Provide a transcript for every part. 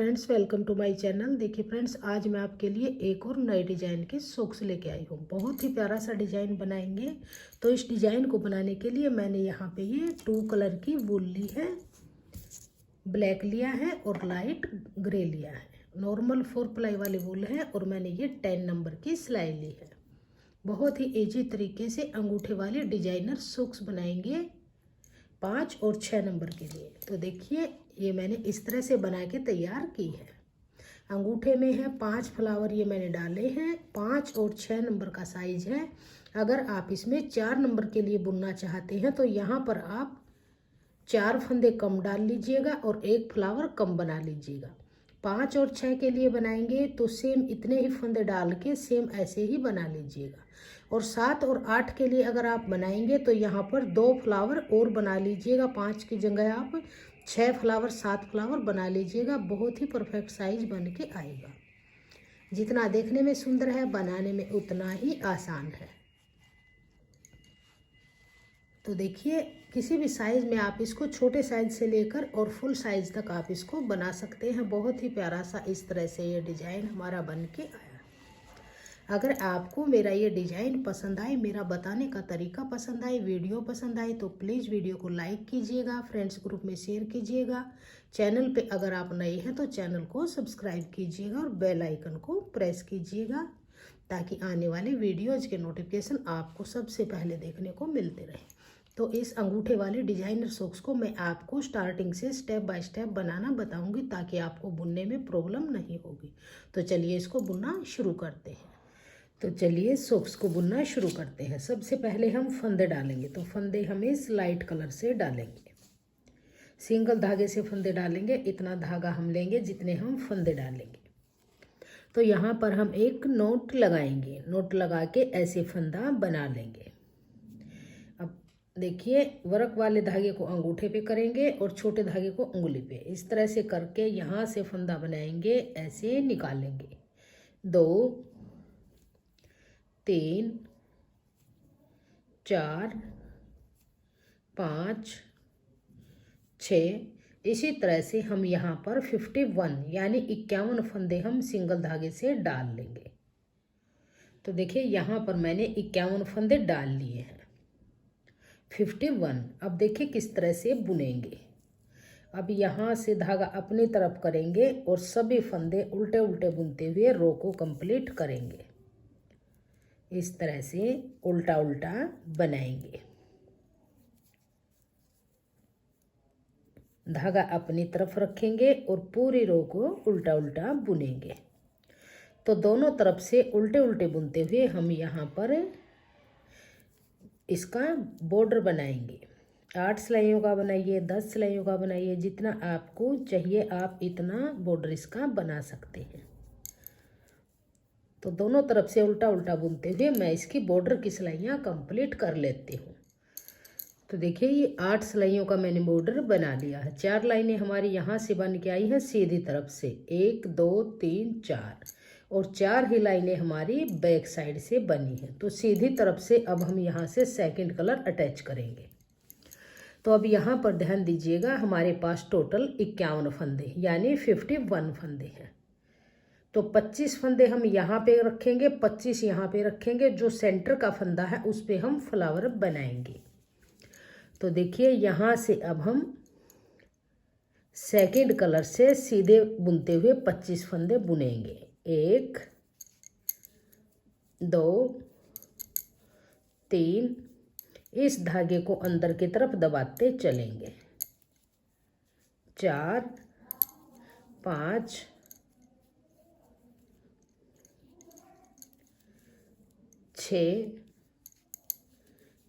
Friends, welcome to my channel. देखिए friends, आज मैं आपके लिए एक और नए डिज़ाइन के सॉक्स लेके आई हूँ। बहुत ही प्यारा सा डिज़ाइन बनाएंगे। तो इस डिज़ाइन को बनाने के लिए मैंने यहाँ पे ये 2 कलर की वूल ली है, ब्लैक लिया है और लाइट ग्रे लिया है। नॉर्मल 4 प्लाई वाली वूल है और मैंने ये 10 नंबर की सिलाई ली है। बहुत ही ईजी तरीके से अंगूठे वाले डिजाइनर सॉक्स बनाएंगे 5 और 6 नंबर के लिए। तो देखिए, ये मैंने इस तरह से बना के तैयार की है। अंगूठे में है 5 फ्लावर, ये मैंने डाले हैं। 5 और 6 नंबर का साइज है। अगर आप इसमें 4 नंबर के लिए बुनना चाहते हैं तो यहाँ पर आप 4 फंदे कम डाल लीजिएगा और 1 फ्लावर कम बना लीजिएगा। 5 और 6 के लिए बनाएंगे तो सेम इतने ही फंदे डाल के सेम ऐसे ही बना लीजिएगा। और 7 और 8 के लिए अगर आप बनाएंगे तो यहाँ पर 2 फ्लावर और बना लीजिएगा। 5 की जगह आप 6 फ्लावर 7 फ्लावर बना लीजिएगा। बहुत ही परफेक्ट साइज बन के आएगा। जितना देखने में सुंदर है, बनाने में उतना ही आसान है। तो देखिए, किसी भी साइज़ में आप इसको छोटे साइज से लेकर और फुल साइज तक आप इसको बना सकते हैं। बहुत ही प्यारा सा इस तरह से ये डिज़ाइन हमारा बन के आया। अगर आपको मेरा ये डिज़ाइन पसंद आए, मेरा बताने का तरीका पसंद आए, वीडियो पसंद आए तो प्लीज़ वीडियो को लाइक कीजिएगा, फ्रेंड्स ग्रुप में शेयर कीजिएगा। चैनल पे अगर आप नए हैं तो चैनल को सब्सक्राइब कीजिएगा और बेल आइकन को प्रेस कीजिएगा ताकि आने वाले वीडियोज के नोटिफिकेशन आपको सबसे पहले देखने को मिलते रहे। तो इस अंगूठे वाले डिजाइनर सॉक्स को मैं आपको स्टार्टिंग से स्टेप बाय स्टेप बनाना बताऊंगी ताकि आपको बुनने में प्रॉब्लम नहीं होगी। तो चलिए इसको बुनना शुरू करते हैं। तो चलिए सॉक्स को बुनना शुरू करते हैं। सबसे पहले हम फंदे डालेंगे। तो फंदे हम इस लाइट कलर से डालेंगे। सिंगल धागे से फंदे डालेंगे। इतना धागा हम लेंगे जितने हम फंदे डालेंगे। तो यहाँ पर हम एक नोट लगाएंगे। नोट लगा के ऐसे फंदा बना लेंगे। अब देखिए, वर्क वाले धागे को अंगूठे पे करेंगे और छोटे धागे को उंगली पे। इस तरह से करके यहाँ से फंदा बनाएंगे, ऐसे निकालेंगे। 2 3 4 5 6। इसी तरह से हम यहाँ पर 51 यानी 51 फंदे हम सिंगल धागे से डाल लेंगे। तो देखिए, यहाँ पर मैंने 51 फंदे डाल लिए हैं। 51। अब देखिए किस तरह से बुनेंगे। अब यहाँ से धागा अपनी तरफ करेंगे और सभी फंदे उल्टे उल्टे बुनते हुए रो को कंप्लीट करेंगे। इस तरह से उल्टा उल्टा बनाएंगे। धागा अपनी तरफ रखेंगे और पूरी रो को उल्टा उल्टा बुनेंगे। तो दोनों तरफ से उल्टे उल्टे बुनते हुए हम यहाँ पर इसका बॉर्डर बनाएंगे। 8 सिलाइयों का बनाइए, 10 सिलाइयों का बनाइए, जितना आपको चाहिए आप इतना बॉर्डर इसका बना सकते हैं। तो दोनों तरफ से उल्टा उल्टा बुनते हुए मैं इसकी बॉर्डर की सिलाइयाँ कंप्लीट कर लेती हूँ। तो देखिए, ये 8 सिलाइयों का मैंने बॉर्डर बना लिया है। 4 लाइनें हमारी यहाँ से बन के आई हैं सीधी तरफ से, 1 2 3 4, और 4 ही लाइनें हमारी बैक साइड से बनी हैं। तो सीधी तरफ से अब हम यहाँ से सेकंड कलर अटैच करेंगे। तो अब यहाँ पर ध्यान दीजिएगा, हमारे पास टोटल 51 फंदे यानी 51 फंदे हैं। तो 25 फंदे हम यहाँ पे रखेंगे, 25 यहाँ पे रखेंगे। जो सेंटर का फंदा है उस पे हम फ्लावर बनाएंगे। तो देखिए, यहाँ से अब हम सेकंड कलर से सीधे बुनते हुए 25 फंदे बुनेंगे। 1 2 3। इस धागे को अंदर की तरफ दबाते चलेंगे। 4 5 6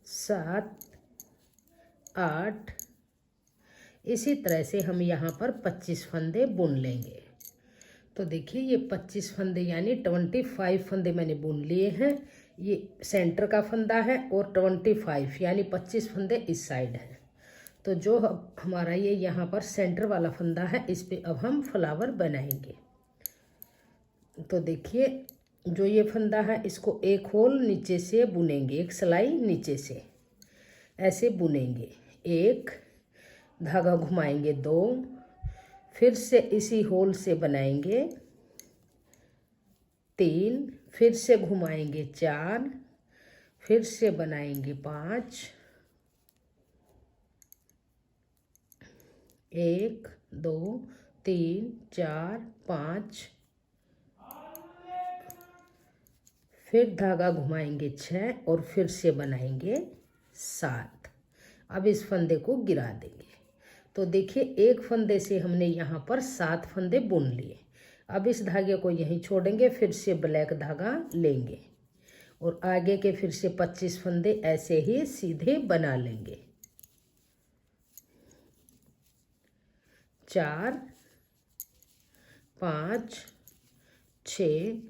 7 8। इसी तरह से हम यहाँ पर 25 फंदे बुन लेंगे। तो देखिए, ये 25 फंदे यानी 25 फंदे मैंने बुन लिए हैं। ये सेंटर का फंदा है और 25 यानी 25 फंदे इस साइड है। तो जो हमारा ये यहाँ पर सेंटर वाला फंदा है, इस पे अब हम फ्लावर बनाएंगे। तो देखिए, जो ये फंदा है इसको एक होल नीचे से बुनेंगे, एक सिलाई नीचे से ऐसे बुनेंगे। 1 धागा घुमाएंगे, 2, फिर से इसी होल से बनाएंगे 3, फिर से घुमाएंगे 4, फिर से बनाएंगे 5, 1 2 3 4 5, फिर धागा घुमाएंगे 6 और फिर से बनाएंगे 7। अब इस फंदे को गिरा देंगे। तो देखिए एक फंदे से हमने यहाँ पर 7 फंदे बुन लिए। अब इस धागे को यहीं छोड़ेंगे, फिर से ब्लैक धागा लेंगे और आगे के फिर से 25 फंदे ऐसे ही सीधे बना लेंगे। 4 5 6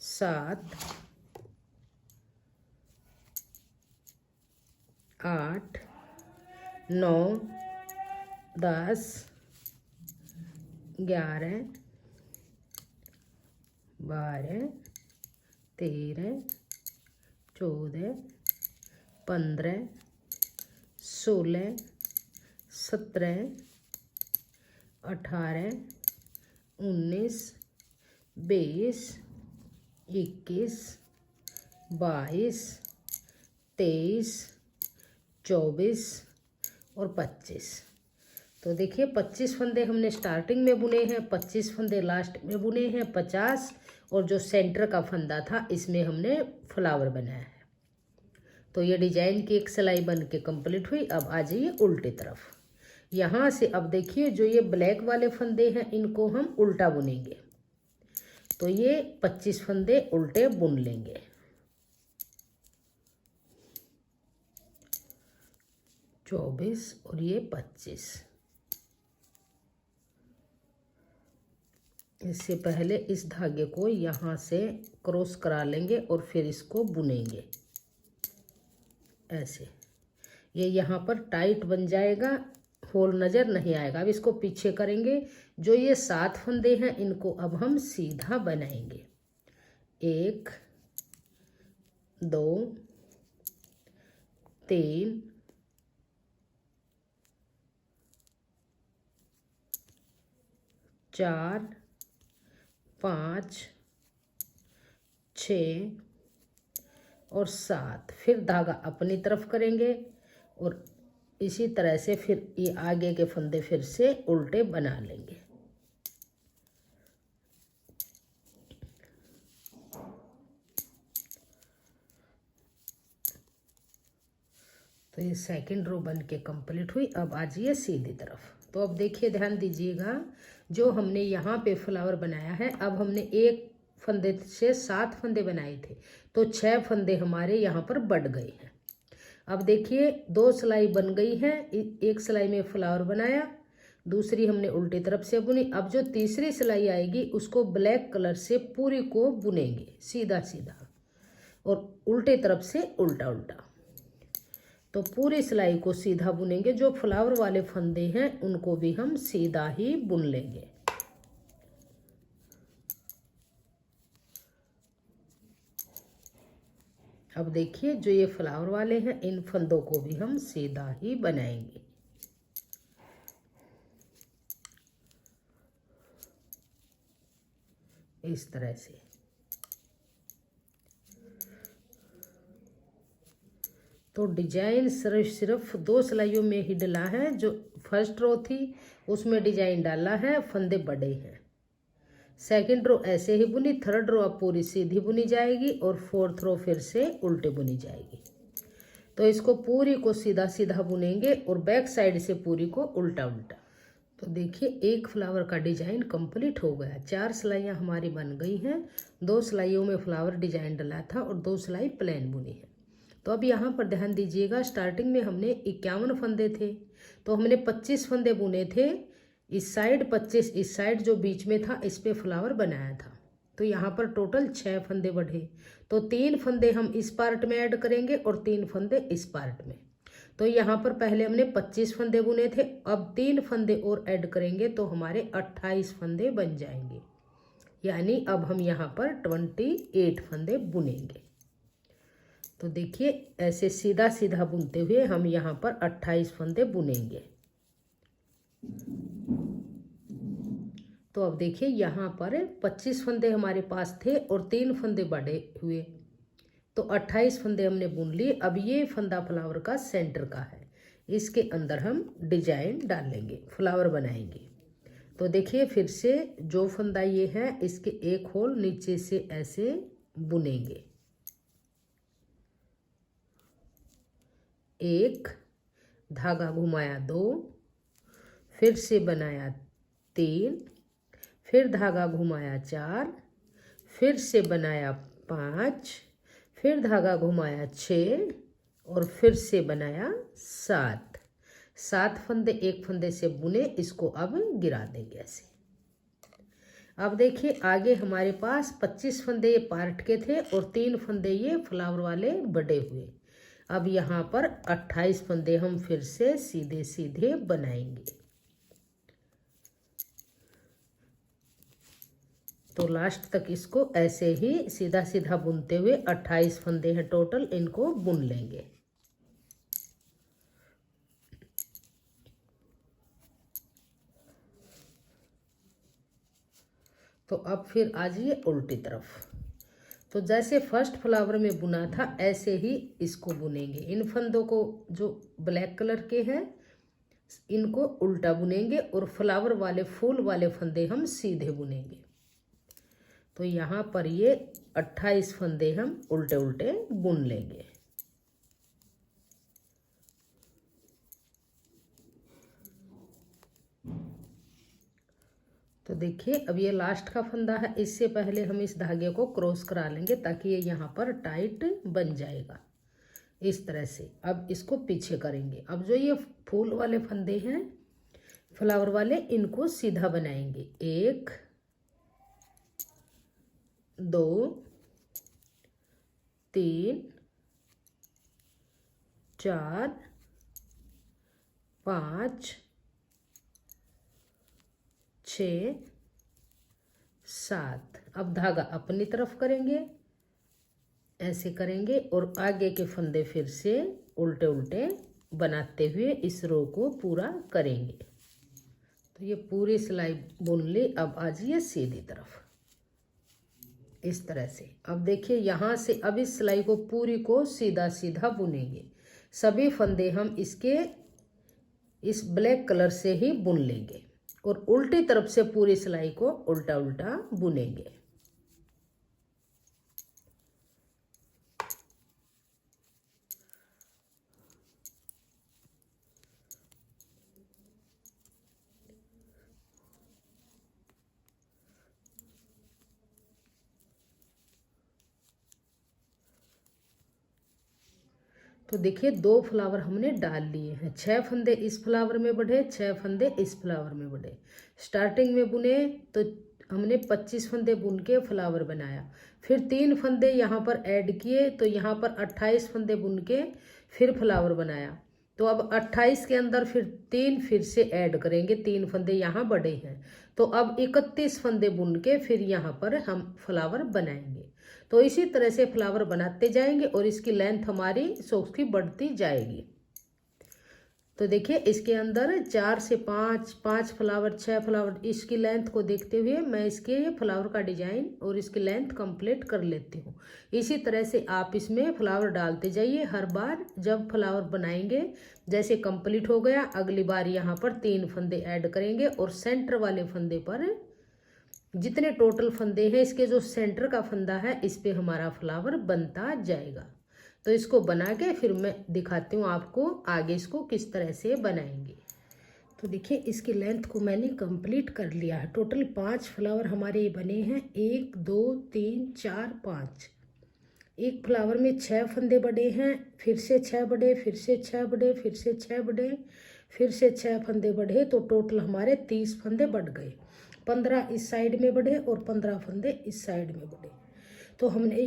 7 8 9 10 11 12 13 14 15 16 17 18 19 20 21 22 23 24 और 25। तो देखिए 25 फंदे हमने स्टार्टिंग में बुने हैं, 25 फंदे लास्ट में बुने हैं, 50 और जो सेंटर का फंदा था इसमें हमने फ्लावर बनाया है। तो ये डिजाइन की एक सिलाई बन के कंप्लीट हुई। अब आ जाइए उल्टी तरफ। यहाँ से अब देखिए जो ये ब्लैक वाले फंदे हैं इनको हम उल्टा बुनेंगे। तो ये 25 फंदे उल्टे बुन लेंगे। चौबीस और ये 25। इससे पहले इस धागे को यहाँ से क्रॉस करा लेंगे और फिर इसको बुनेंगे ऐसे। ये यहाँ पर टाइट बन जाएगा, होल नज़र नहीं आएगा। अब इसको पीछे करेंगे। जो ये 7 फंदे हैं इनको अब हम सीधा बनाएंगे। 1 2 3 4 5 6 और 7। फिर धागा अपनी तरफ करेंगे और इसी तरह से फिर ये आगे के फंदे फिर से उल्टे बना लेंगे। तो ये सेकंड रो बन के कंप्लीट हुई। अब आ जाइए सीधी तरफ। तो अब देखिए ध्यान दीजिएगा, जो हमने यहाँ पे फ्लावर बनाया है, अब हमने एक फंदे से 7 फंदे बनाए थे तो 6 फंदे हमारे यहाँ पर बढ़ गए हैं। अब देखिए 2 सिलाई बन गई है। एक सिलाई में फ्लावर बनाया, दूसरी हमने उल्टी तरफ से बुनी। अब जो तीसरी सिलाई आएगी उसको ब्लैक कलर से पूरी को बुनेंगे सीधा सीधा और उल्टे तरफ से उल्टा उल्टा। तो पूरी सिलाई को सीधा बुनेंगे। जो फ्लावर वाले फंदे हैं उनको भी हम सीधा ही बुन लेंगे। अब देखिए जो ये फ्लावर वाले हैं इन फंदों को भी हम सीधा ही बनाएंगे। इस तरह से। तो डिजाइन सिर्फ 2 सिलाइयों में ही डला है। जो फर्स्ट रो थी उसमें डिजाइन डाला है, फंदे बड़े हैं। सेकंड रो ऐसे ही बुनी, थर्ड रो अब पूरी सीधी बुनी जाएगी और फोर्थ रो फिर से उल्टे बुनी जाएगी। तो इसको पूरी को सीधा सीधा बुनेंगे और बैक साइड से पूरी को उल्टा उल्टा। तो देखिए एक फ्लावर का डिजाइन कंप्लीट हो गया। 4 सिलाइयाँ हमारी बन गई हैं। 2 सिलाइयों में फ्लावर डिजाइन डला था और 2 सिलाई प्लेन बुनी है। तो अब यहाँ पर ध्यान दीजिएगा, स्टार्टिंग में हमने 51 फंदे थे तो हमने 25 फंदे बुने थे इस साइड, 25 इस साइड, जो बीच में था इस पे फ्लावर बनाया था। तो यहाँ पर टोटल 6 फंदे बढ़े। तो 3 फंदे हम इस पार्ट में ऐड करेंगे और 3 फंदे इस पार्ट में। तो यहाँ पर पहले हमने 25 फंदे बुने थे, अब 3 फंदे और ऐड करेंगे तो हमारे 28 फंदे बन जाएंगे। यानी अब हम यहाँ पर 28 फंदे बुनेंगे। तो देखिए ऐसे सीधा सीधा बुनते हुए हम यहाँ पर 28 फंदे बुनेंगे। तो अब देखिए यहाँ पर 25 फंदे हमारे पास थे और 3 फंदे बढ़े हुए, तो 28 फंदे हमने बुन लिए। अब ये फंदा फ्लावर का सेंटर का है, इसके अंदर हम डिजाइन डालेंगे, फ्लावर बनाएंगे। तो देखिए फिर से जो फंदा ये है इसके एक होल नीचे से ऐसे बुनेंगे, एक धागा घुमाया 2, फिर से बनाया 3, फिर धागा घुमाया 4, फिर से बनाया 5, फिर धागा घुमाया 6 और फिर से बनाया 7। 7 फंदे एक फंदे से बुने, इसको अब गिरा देंगे ऐसे। अब देखिए आगे हमारे पास 25 फंदे ये पार्ट के थे और 3 फंदे ये फ्लावर वाले बड़े हुए। अब यहाँ पर 28 फंदे हम फिर से सीधे सीधे बनाएंगे। तो लास्ट तक इसको ऐसे ही सीधा सीधा बुनते हुए 28 फंदे हैं टोटल, इनको बुन लेंगे। तो अब फिर आ जाइए उल्टी तरफ। तो जैसे फर्स्ट फ्लावर में बुना था ऐसे ही इसको बुनेंगे। इन फंदों को जो ब्लैक कलर के हैं इनको उल्टा बुनेंगे और फ्लावर वाले फूल वाले फंदे हम सीधे बुनेंगे। तो यहाँ पर ये 28 फंदे हम उल्टे उल्टे बुन लेंगे। तो देखिए अब ये लास्ट का फंदा है, इससे पहले हम इस धागे को क्रॉस करा लेंगे ताकि ये यहाँ पर टाइट बन जाएगा इस तरह से। अब इसको पीछे करेंगे। अब जो ये फूल वाले फंदे हैं फ्लावर वाले, इनको सीधा बनाएंगे। 1 2 3 4 5 6 7। अब धागा अपनी तरफ करेंगे, ऐसे करेंगे और आगे के फंदे फिर से उल्टे उल्टे बनाते हुए इस रो को पूरा करेंगे। तो ये पूरी सिलाई बुन ली। अब आ जाइए सीधी तरफ इस तरह से। अब देखिए यहाँ से अब इस सिलाई को पूरी को सीधा सीधा बुनेंगे। सभी फंदे हम इसके इस ब्लैक कलर से ही बुन लेंगे और उल्टी तरफ से पूरी सिलाई को उल्टा उल्टा बुनेंगे। तो देखिए 2 फ्लावर हमने डाल लिए हैं। 6 फंदे इस फ्लावर में बढ़े, 6 फंदे इस फ्लावर में बढ़े। स्टार्टिंग में बुने तो हमने 25 फंदे बुन के फ्लावर बनाया, फिर 3 फंदे यहाँ पर ऐड किए तो यहाँ पर 28 फंदे बुन के फिर फ्लावर बनाया। तो अब 28 के अंदर फिर 3 फिर से ऐड करेंगे, 3 फंदे यहाँ बढ़े हैं। तो अब 31 फंदे बुन के फिर यहाँ पर हम फ्लावर बनाएंगे। तो इसी तरह से फ्लावर बनाते जाएंगे और इसकी लेंथ हमारी सॉक्स की बढ़ती जाएगी। तो देखिए इसके अंदर 4 से 5, 5 फ्लावर, 6 फ्लावर, इसकी लेंथ को देखते हुए मैं इसके फ्लावर का डिजाइन और इसकी लेंथ कंप्लीट कर लेती हूँ। इसी तरह से आप इसमें फ्लावर डालते जाइए हर बार। जब फ्लावर बनाएंगे जैसे कंप्लीट हो गया, अगली बार यहाँ पर 3 फंदे ऐड करेंगे और सेंटर वाले फंदे पर जितने टोटल फंदे हैं इसके जो सेंटर का फंदा है इस पे हमारा फ्लावर बनता जाएगा। तो इसको बना के फिर मैं दिखाती हूँ आपको आगे इसको किस तरह से बनाएंगे। तो देखिए इसकी लेंथ को मैंने कंप्लीट कर लिया है। टोटल 5 फ्लावर हमारे ये बने हैं। 1 2 3 4 5। एक फ्लावर में 6 फंदे बढ़े हैं, फिर से 6 बढ़े, फिर से 6 बढ़े, फिर से 6 बढ़े, फिर से 6 फंदे बढ़े। तो टोटल हमारे 30 फंदे बढ़ गए। 15 इस साइड में बढ़े और 15 फंदे इस साइड में बढ़े। तो हमने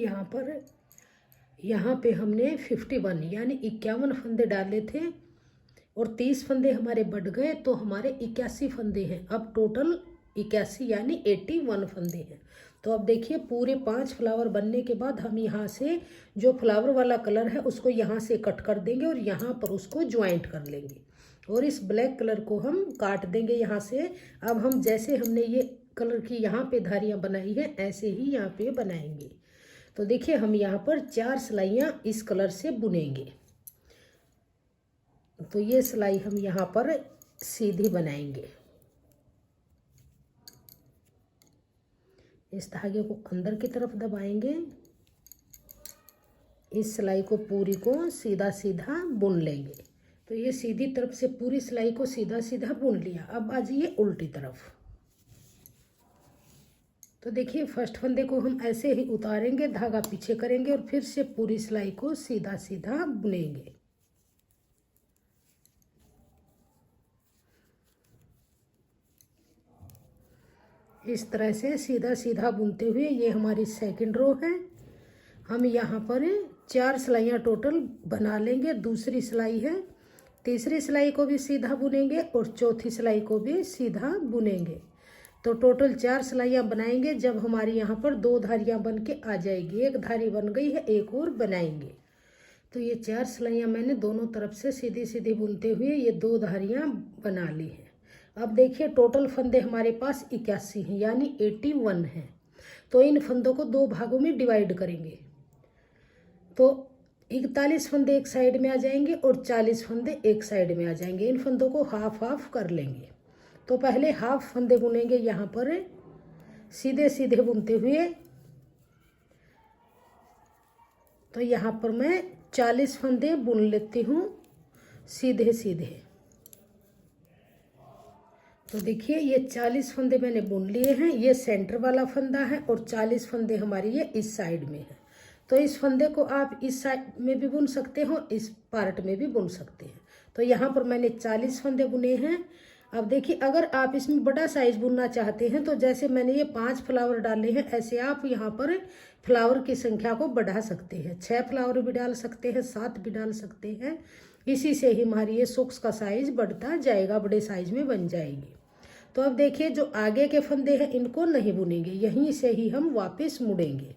यहाँ पे हमने 51 यानी 51 फंदे डाले थे और 30 फंदे हमारे बढ़ गए तो हमारे 81 फंदे हैं। अब टोटल 81 यानी 81 फंदे हैं। तो अब देखिए पूरे 5 फ्लावर बनने के बाद हम यहाँ से जो फ्लावर वाला कलर है उसको यहाँ से कट कर देंगे और यहाँ पर उसको ज्वाइंट कर लेंगे और इस ब्लैक कलर को हम काट देंगे यहाँ से। अब हम जैसे हमने ये कलर की यहाँ पे धारियाँ बनाई हैं, ऐसे ही यहाँ पे बनाएंगे। तो देखिए हम यहाँ पर 4 सिलाइयाँ इस कलर से बुनेंगे। तो ये सिलाई हम यहाँ पर सीधी बनाएंगे। इस धागे को अंदर की तरफ दबाएंगे, इस सिलाई को पूरी को सीधा सीधा बुन लेंगे। तो ये सीधी तरफ से पूरी सिलाई को सीधा सीधा बुन लिया। अब आ जाइए उल्टी तरफ। तो देखिए फर्स्ट फंदे को हम ऐसे ही उतारेंगे, धागा पीछे करेंगे और फिर से पूरी सिलाई को सीधा सीधा बुनेंगे। इस तरह से सीधा सीधा बुनते हुए ये हमारी सेकंड रो है। हम यहाँ पर 4 सिलाइयाँ टोटल बना लेंगे। दूसरी सिलाई है, तीसरी सिलाई को भी सीधा बुनेंगे और चौथी सिलाई को भी सीधा बुनेंगे। तो टोटल 4 सिलाइयाँ बनाएंगे। जब हमारी यहाँ पर 2 धारियाँ बन के आ जाएगी, एक धारी बन गई है, एक और बनाएंगे। तो ये 4 सिलाइयाँ मैंने दोनों तरफ से सीधी सीधी बुनते हुए ये 2 धारियाँ बना ली हैं। अब देखिए टोटल फंदे हमारे पास 81 हैं, यानी 81 हैं। तो इन फंदों को 2 भागों में डिवाइड करेंगे। तो 41 फंदे एक साइड में आ जाएंगे और 40 फंदे एक साइड में आ जाएंगे। इन फंदों को हाफ हाफ कर लेंगे। तो पहले हाफ फंदे बुनेंगे यहाँ पर सीधे सीधे बुनते हुए। तो यहाँ पर मैं 40 फंदे बुन लेती हूँ सीधे सीधे। तो देखिए ये 40 फंदे मैंने बुन लिए हैं। ये सेंटर वाला फंदा है और 40 फंदे हमारी ये इस साइड में है। तो इस फंदे को आप इस साइड में भी बुन सकते हो, इस पार्ट में भी बुन सकते हैं। तो यहाँ पर मैंने 40 फंदे बुने हैं। अब देखिए अगर आप इसमें बड़ा साइज बुनना चाहते हैं तो जैसे मैंने ये 5 फ्लावर डाले हैं, ऐसे आप यहाँ पर फ्लावर की संख्या को बढ़ा सकते हैं। 6 फ्लावर भी डाल सकते हैं, 7 भी डाल सकते हैं। इसी से ही हमारी ये सॉक्स का साइज बढ़ता जाएगा, बड़े साइज में बन जाएगी। तो अब देखिए जो आगे के फंदे हैं इनको नहीं बुनेंगे, यहीं से ही हम वापस मुड़ेंगे।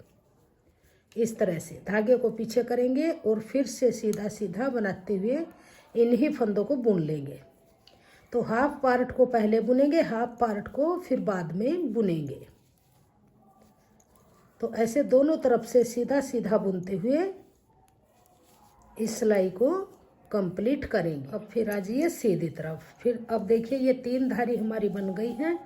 इस तरह से धागे को पीछे करेंगे और फिर से सीधा सीधा बनाते हुए इन्हीं फंदों को बुन लेंगे। तो हाफ पार्ट को पहले बुनेंगे, हाफ पार्ट को फिर बाद में बुनेंगे। तो ऐसे दोनों तरफ से सीधा सीधा बुनते हुए इस सिलाई को कंप्लीट करेंगे। अब फिर आ जाइए सीधी तरफ। फिर अब देखिए ये 3 धारी हमारी बन गई हैं।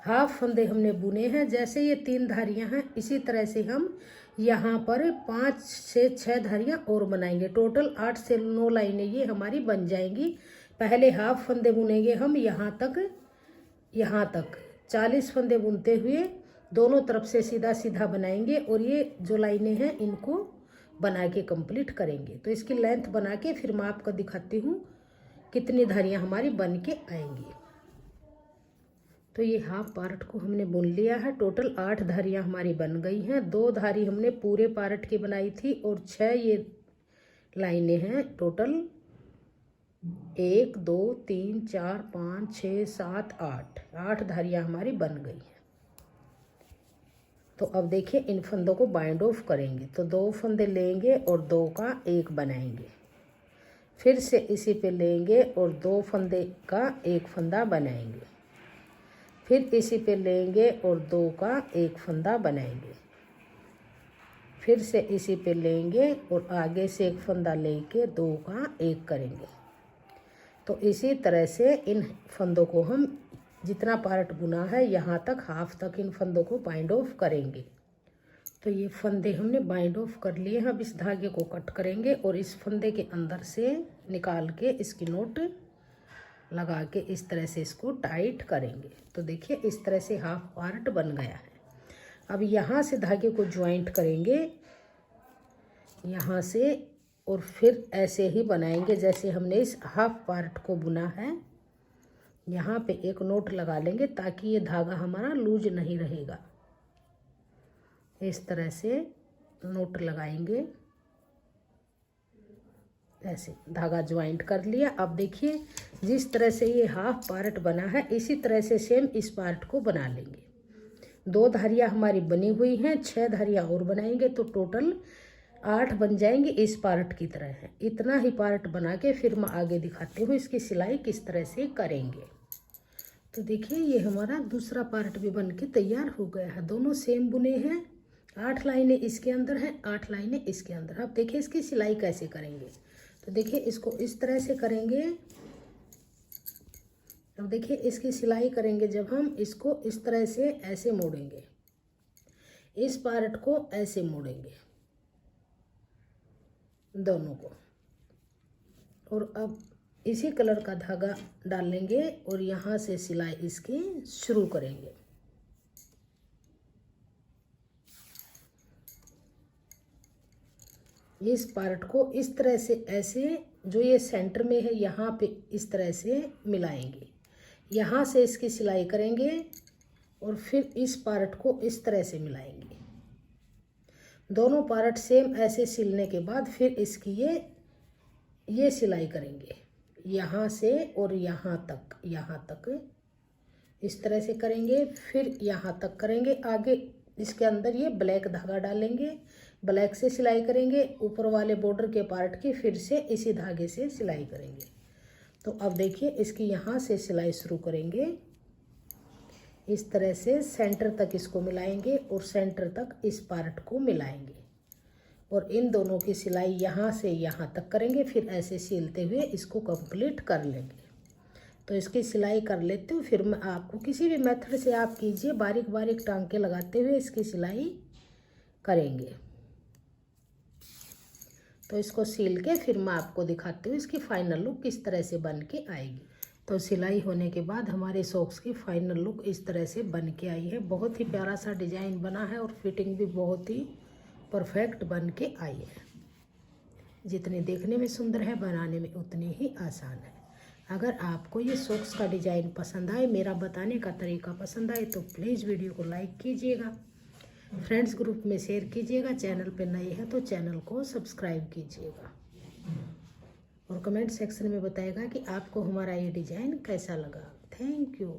हाफ फंदे हमने बुने हैं। जैसे ये 3 धारियां हैं इसी तरह से हम यहाँ पर 5 से 6 धारियां और बनाएंगे। टोटल 8 से 9 लाइनें ये हमारी बन जाएंगी। पहले हाफ फंदे बुनेंगे हम यहाँ तक 40 फंदे बुनते हुए दोनों तरफ से सीधा सीधा बनाएंगे और ये जो लाइनें हैं इनको बना के कंप्लीट करेंगे। तो इसकी लेंथ बना के फिर मैं आपको दिखाती हूँ कितनी धारियाँ हमारी बन के आएंगी। तो ये हाफ पार्ट को हमने बुन लिया है। टोटल 8 धारियाँ हमारी बन गई हैं। 2 धारी हमने पूरे पार्ट की बनाई थी और 6 ये लाइनें हैं। टोटल 1 2 3 4 5 6 7 8 धारियाँ हमारी बन गई हैं। तो अब देखिए इन फंदों को बाइंड ऑफ करेंगे। तो 2 फंदे लेंगे और 2 का 1 बनाएंगे। फिर से इसी पे लेंगे और 2 फंदे का 1 फंदा बनाएंगे। फिर इसी पे लेंगे और 2 का 1 फंदा बनाएंगे। फिर से इसी पे लेंगे और आगे से 1 फंदा लेके 2 का 1 करेंगे। तो इसी तरह से इन फंदों को हम जितना पार्ट बुना है यहाँ तक हाफ तक इन फंदों को बाइंड ऑफ करेंगे। तो ये फंदे हमने बाइंड ऑफ कर लिए हैं। अब इस धागे को कट करेंगे और इस फंदे के अंदर से निकाल के इसकी नोट लगा के इस तरह से इसको टाइट करेंगे। तो देखिए इस तरह से हाफ पार्ट बन गया है। अब यहाँ से धागे को ज्वाइंट करेंगे यहाँ से और फिर ऐसे ही बनाएंगे जैसे हमने इस हाफ पार्ट को बुना है। यहाँ पे एक नोट लगा लेंगे ताकि ये धागा हमारा लूज नहीं रहेगा। इस तरह से नोट लगाएंगे, ऐसे धागा ज्वाइंट कर लिया। अब देखिए जिस तरह से ये हाफ पार्ट बना है इसी तरह से सेम इस पार्ट को बना लेंगे। 2 धारियाँ हमारी बनी हुई हैं, 6 धारियाँ और बनाएंगे तो टोटल 8 बन जाएंगे। इस पार्ट की तरह है। इतना ही पार्ट बना के फिर मैं आगे दिखाती हूँ इसकी सिलाई किस तरह से करेंगे। तो देखिए ये हमारा दूसरा पार्ट भी बन के तैयार हो गया है। दोनों सेम बुने हैं, 8 लाइनें इसके अंदर हैं, 8 लाइनें इसके अंदर। अब देखिए इसकी सिलाई कैसे करेंगे। तो देखिए इसको इस तरह से करेंगे। अब देखिए इसकी सिलाई करेंगे जब हम इसको इस तरह से ऐसे मोड़ेंगे, इस पार्ट को ऐसे मोड़ेंगे दोनों को, और अब इसी कलर का धागा डालेंगे और यहाँ से सिलाई इसकी शुरू करेंगे। इस पार्ट को इस तरह से ऐसे, जो ये सेंटर में है यहाँ पे इस तरह से मिलाएंगे, यहाँ से इसकी सिलाई करेंगे और फिर इस पार्ट को इस तरह से मिलाएंगे। दोनों पार्ट सेम ऐसे सिलने के बाद फिर इसकी ये सिलाई करेंगे, यहाँ से और यहाँ तक इस तरह से करेंगे, फिर यहाँ तक करेंगे। आगे इसके अंदर ये ब्लैक धागा डालेंगे, ब्लैक से सिलाई करेंगे, ऊपर वाले बॉर्डर के पार्ट की फिर से इसी धागे से सिलाई करेंगे। तो अब देखिए इसकी यहाँ से सिलाई शुरू करेंगे, इस तरह से सेंटर तक इसको मिलाएंगे और सेंटर तक इस पार्ट को मिलाएंगे और इन दोनों की सिलाई यहाँ से यहाँ तक करेंगे, फिर ऐसे सिलते हुए इसको कंप्लीट कर लेंगे। तो इसकी सिलाई कर लेते हो, फिर मैं आपको किसी भी मेथड से आप कीजिए, बारीक बारीक टांके लगाते हुए इसकी सिलाई करेंगे। तो इसको सील के फिर मैं आपको दिखाती हूँ इसकी फाइनल लुक किस तरह से बन के आएगी। तो सिलाई होने के बाद हमारे सॉक्स की फाइनल लुक इस तरह से बन के आई है। बहुत ही प्यारा सा डिज़ाइन बना है और फिटिंग भी बहुत ही परफेक्ट बन के आई है। जितनी देखने में सुंदर है, बनाने में उतनी ही आसान है। अगर आपको ये सॉक्स का डिज़ाइन पसंद आए, मेरा बताने का तरीका पसंद आए, तो प्लीज़ वीडियो को लाइक कीजिएगा, फ्रेंड्स ग्रुप में शेयर कीजिएगा, चैनल पे नए हैं तो चैनल को सब्सक्राइब कीजिएगा और कमेंट सेक्शन में बताइएगा कि आपको हमारा ये डिज़ाइन कैसा लगा। Thank you.